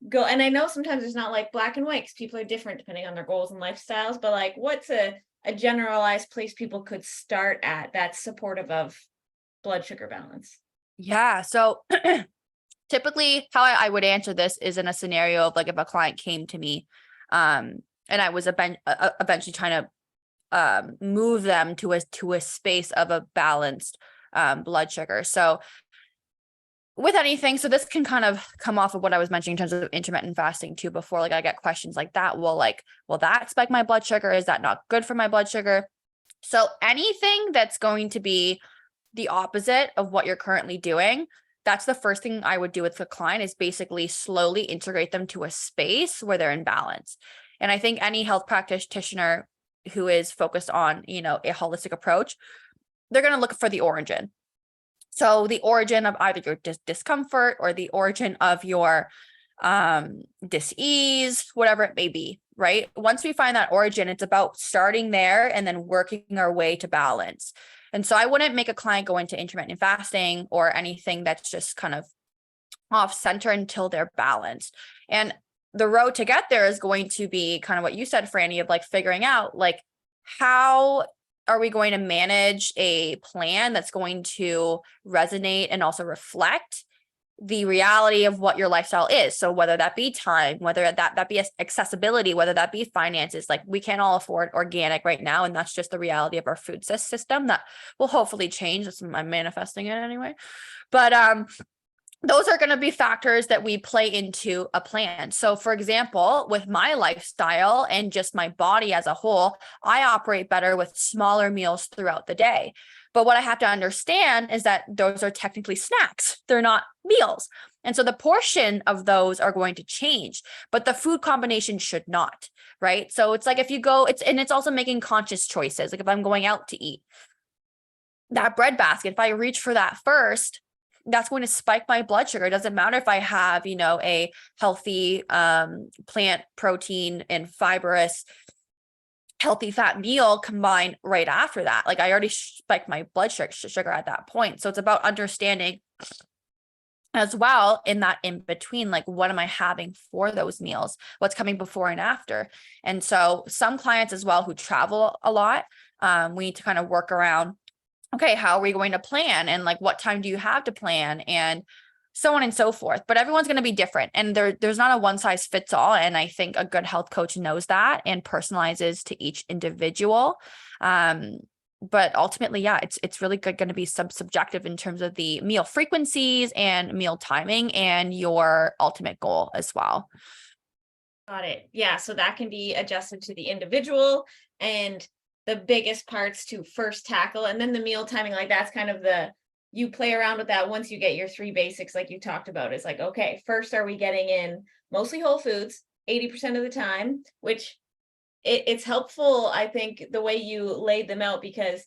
Speaker 1: and I know sometimes it's not like black and white because people are different depending on their goals and lifestyles, but like what's a generalized place people could start at that's supportive of blood sugar balance?
Speaker 2: yeah. So typically how I would answer this is in a scenario of like if a client came to me, and I was eventually trying to move them to a space of a balanced blood sugar. So with anything, so this can kind of come off of what I was mentioning in terms of intermittent fasting too before, like I get questions like that. Well, like, will that spike my blood sugar? Is that not good for my blood sugar? So anything that's going to be the opposite of what you're currently doing, that's the first thing I would do with the client, is basically slowly integrate them to a space where they're in balance. And I think any health practitioner who is focused on, a holistic approach, they're going to look for the origin. So the origin of either your discomfort or the origin of your dis-ease, whatever it may be, right? Once we find that origin, it's about starting there and then working our way to balance. And so I wouldn't make a client go into intermittent fasting or anything that's just kind of off center until they're balanced. And the road to get there is going to be kind of what you said, Franny, of like figuring out like how are we going to manage a plan that's going to resonate and also reflect the reality of what your lifestyle is. So whether that be time, whether that be accessibility, whether that be finances, like we can't all afford organic right now. And that's just the reality of our food system that will hopefully change. I'm manifesting it anyway. But those are going to be factors that we play into a plan. So for example, with my lifestyle and just my body as a whole, I operate better with smaller meals throughout the day. But what I have to understand is that those are technically snacks. They're not meals. And so the portion of those are going to change, but the food combination should not, right? So it's like if you go, it's also making conscious choices. Like if I'm going out to eat that bread basket, if I reach for that first, that's going to spike my blood sugar. It doesn't matter if I have, a healthy plant protein and fibrous healthy fat meal combined right after that. Like I already spiked my blood sugar at that point. So it's about understanding as well in that in between, like what am I having for those meals? What's coming before and after? And so some clients as well who travel a lot, we need to kind of work around, okay, how are we going to plan? And like, what time do you have to plan? And so on and so forth. But everyone's going to be different. And there's not a one size fits all. And I think a good health coach knows that and personalizes to each individual. But ultimately, yeah, it's really going to be subjective in terms of the meal frequencies and meal timing and your ultimate goal as well.
Speaker 1: Got it. Yeah. So that can be adjusted to the individual, and the biggest parts to first tackle. And then the meal timing, like that's kind of you play around with that once you get your 3 basics, like you talked about. It's like, okay, first, are we getting in mostly whole foods 80% of the time, which it's helpful, I think, the way you laid them out, because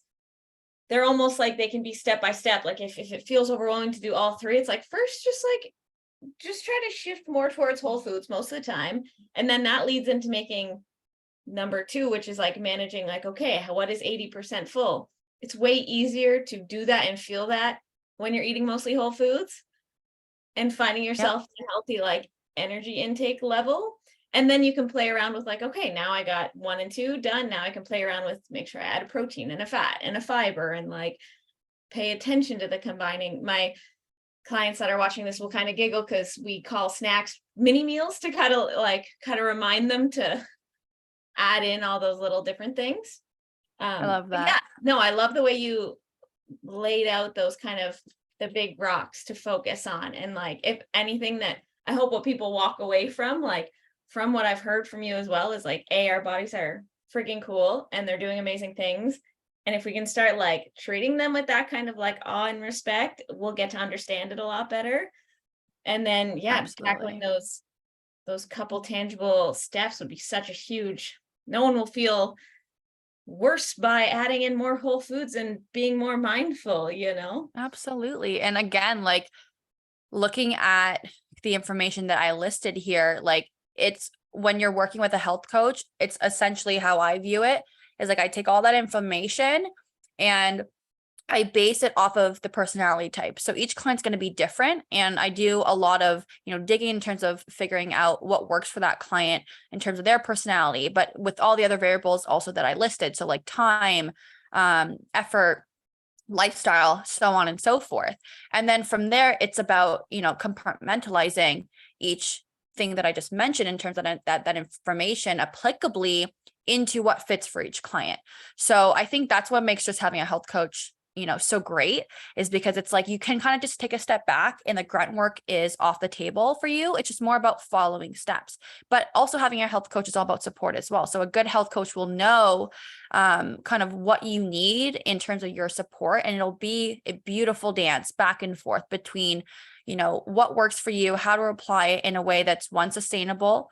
Speaker 1: they're almost like they can be step by step. Like if it feels overwhelming to do all 3, it's like first, just try to shift more towards whole foods most of the time. And then that leads into making number 2, which is like managing, like, okay, what is 80% full? It's way easier to do that and feel that when you're eating mostly whole foods and finding yourself a healthy, like, energy intake level. And then you can play around with like, okay, now I got 1 and 2 done. Now I can play around with, make sure I add a protein and a fat and a fiber, and like pay attention to the combining. My clients that are watching this will kind of giggle because we call snacks mini meals to kind of remind them to add in all those little different things.
Speaker 2: I love that.
Speaker 1: Yeah, no, I love the way you laid out those kind of the big rocks to focus on. And like, if anything, that I hope what people walk away from, like from what I've heard from you as well, is like, our bodies are freaking cool and they're doing amazing things. And if we can start like treating them with that kind of like awe and respect, we'll get to understand it a lot better. And then, yeah, tackling those couple tangible steps would be such a huge, no one will feel worse by adding in more whole foods and being more mindful,
Speaker 2: Absolutely. And again, like looking at the information that I listed here, like it's when you're working with a health coach, it's essentially how I view it is like I take all that information and I base it off of the personality type. So each client's going to be different. And I do a lot of, digging in terms of figuring out what works for that client in terms of their personality, but with all the other variables also that I listed. So like time, effort, lifestyle, so on and so forth. And then from there, it's about, compartmentalizing each thing that I just mentioned in terms of that information applicably into what fits for each client. So I think that's what makes just having a health coach so great, is because it's like you can kind of just take a step back and the grunt work is off the table for you. It's just more about following steps, but also having a health coach is all about support as well. So a good health coach will know kind of what you need in terms of your support, and it'll be a beautiful dance back and forth between what works for you, how to apply it in a way that's 1, sustainable,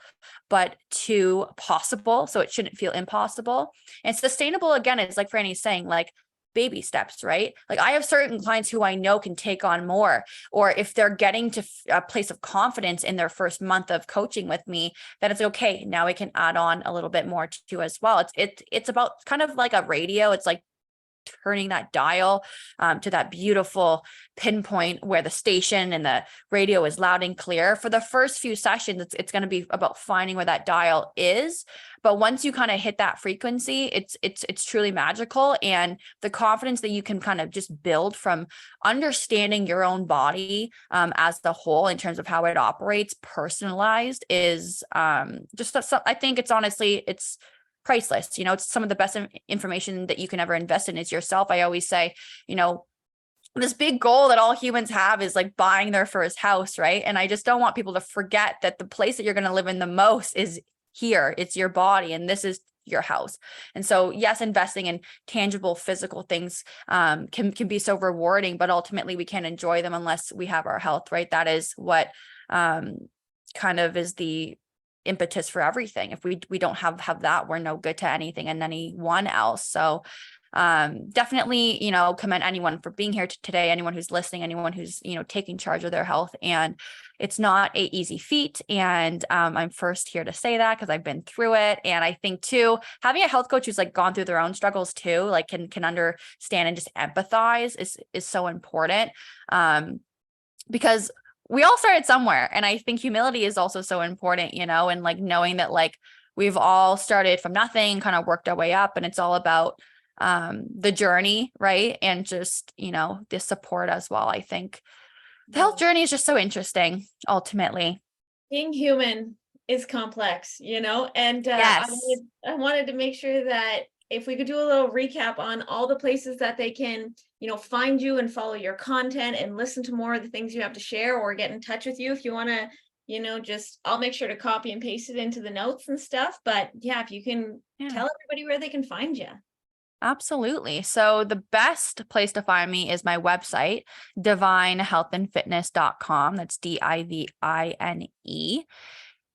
Speaker 2: but 2, possible. So it shouldn't feel impossible. And sustainable, again, is like Franny's saying, like baby steps, right? Like I have certain clients who I know can take on more, or if they're getting to a place of confidence in their first month of coaching with me, then it's okay. Now we can add on a little bit more to as well. It's about kind of like a radio. It's like turning that dial to that beautiful pinpoint where the station and the radio is loud and clear. For the first few sessions, it's going to be about finding where that dial is. But once you kind of hit that frequency, it's truly magical. And the confidence that you can kind of just build from understanding your own body as the whole in terms of how it operates, personalized, is just, I think it's honestly, it's priceless. It's some of the best information that you can ever invest in is yourself. I always say, this big goal that all humans have is like buying their first house, right? And I just don't want people to forget that the place that you're going to live in the most is here. It's your body. And this is your house. And so, yes, investing in tangible physical things can be so rewarding, but ultimately we can't enjoy them unless we have our health, right? That is what kind of is the impetus for everything. If we don't have that, we're no good to anything and anyone else. So definitely, commend anyone for being here today, anyone who's listening, anyone who's, taking charge of their health. And it's not an easy feat. And I'm first here to say that because I've been through it. And I think too, having a health coach who's like gone through their own struggles too, like can understand and just empathize is so important. Because we all started somewhere. And I think humility is also so important, and like knowing that like we've all started from nothing, kind of worked our way up, and it's all about the journey, right? And just, the support as well. I think the health journey is just so interesting, ultimately.
Speaker 1: Being human is complex, and
Speaker 2: Yes.
Speaker 1: I wanted to make sure that if we could do a little recap on all the places that they can, find you and follow your content and listen to more of the things you have to share, or get in touch with you if you want to, I'll make sure to copy and paste it into the notes and stuff. But yeah, if you can tell everybody where they can find you.
Speaker 2: Absolutely. So the best place to find me is my website, divinehealthandfitness.com. That's DIVINE.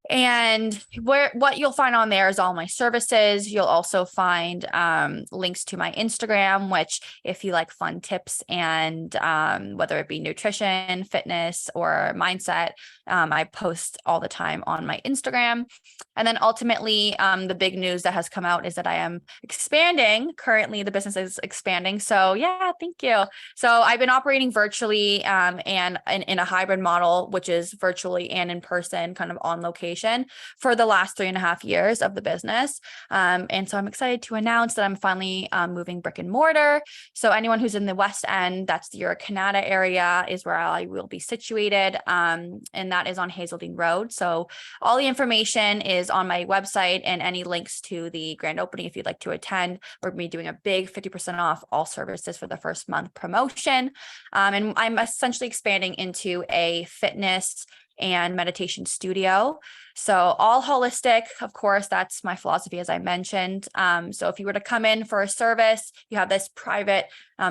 Speaker 2: And what you'll find on there is all my services. You'll also find links to my Instagram, which if you like fun tips and whether it be nutrition, fitness, or mindset, I post all the time on my Instagram. And then ultimately, the big news that has come out is that I am expanding. Currently, the business is expanding. So yeah, thank you. So I've been operating virtually and in a hybrid model, which is virtually and in person, kind of on location for the last 3.5 years of the business. And so I'm excited to announce that I'm finally moving brick and mortar. So anyone who's in the West End, that's your Canada area, is where I will be situated. And that is on Hazeldean Road. So all the information is on my website, and any links to the grand opening if you'd like to attend. We're going to be doing a big 50% off all services for the first month promotion. And I'm essentially expanding into a fitness and meditation studio. So all holistic, of course, that's my philosophy, as I mentioned. So if you were to come in for a service, you have this private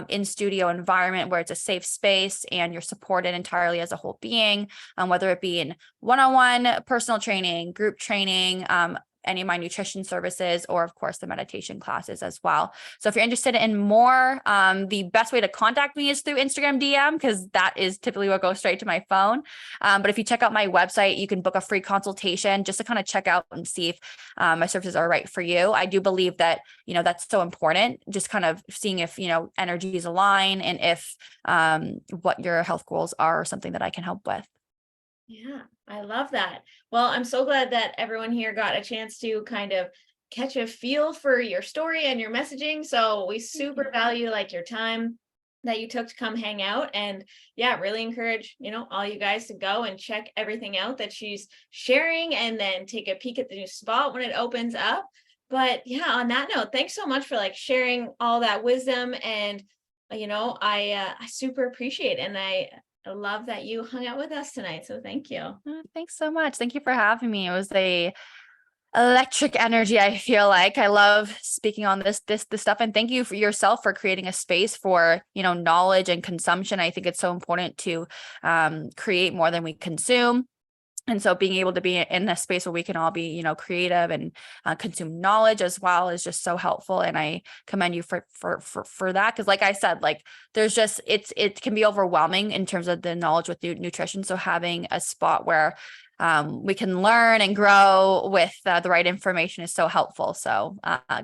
Speaker 2: in-studio environment where it's a safe space and you're supported entirely as a whole being, whether it be in one-on-one personal training, group training, any of my nutrition services, or of course the meditation classes as well. So if you're interested in more, the best way to contact me is through Instagram DM, because that is typically what goes straight to my phone. But if you check out my website, you can book a free consultation just to kind of check out and see if my services are right for you. I do believe that, that's so important, just kind of seeing if, energies align and if what your health goals are or something that I can help with.
Speaker 1: Yeah, I love that. Well, I'm so glad that everyone here got a chance to kind of catch a feel for your story and your messaging. So we super value like your time that you took to come hang out, and yeah, really encourage, all you guys to go and check everything out that she's sharing, and then take a peek at the new spot when it opens up. But yeah, on that note, thanks so much for like sharing all that wisdom, and I super appreciate it, and I love that you hung out with us tonight. So thank you.
Speaker 2: Thanks so much. Thank you for having me. It was a electric energy. I feel like I love speaking on this stuff, and thank you for yourself for creating a space for, knowledge and consumption. I think it's so important to create more than we consume. And so being able to be in a space where we can all be, creative and consume knowledge as well is just so helpful. And I commend you for that. Cause like I said, like there's just, it can be overwhelming in terms of the knowledge with nutrition. So having a spot where we can learn and grow with the right information is so helpful. So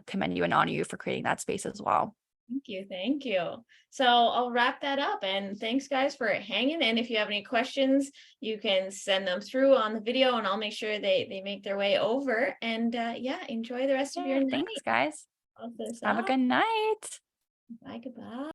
Speaker 2: commend you and honor you for creating that space as well.
Speaker 1: Thank you. Thank you. So I'll wrap that up, and thanks guys for hanging. And if you have any questions, you can send them through on the video, and I'll make sure they make their way over. And yeah, enjoy the rest of your night.
Speaker 2: Thanks guys.
Speaker 1: Love this
Speaker 2: Have a
Speaker 1: up.
Speaker 2: good night.
Speaker 1: Bye. Goodbye.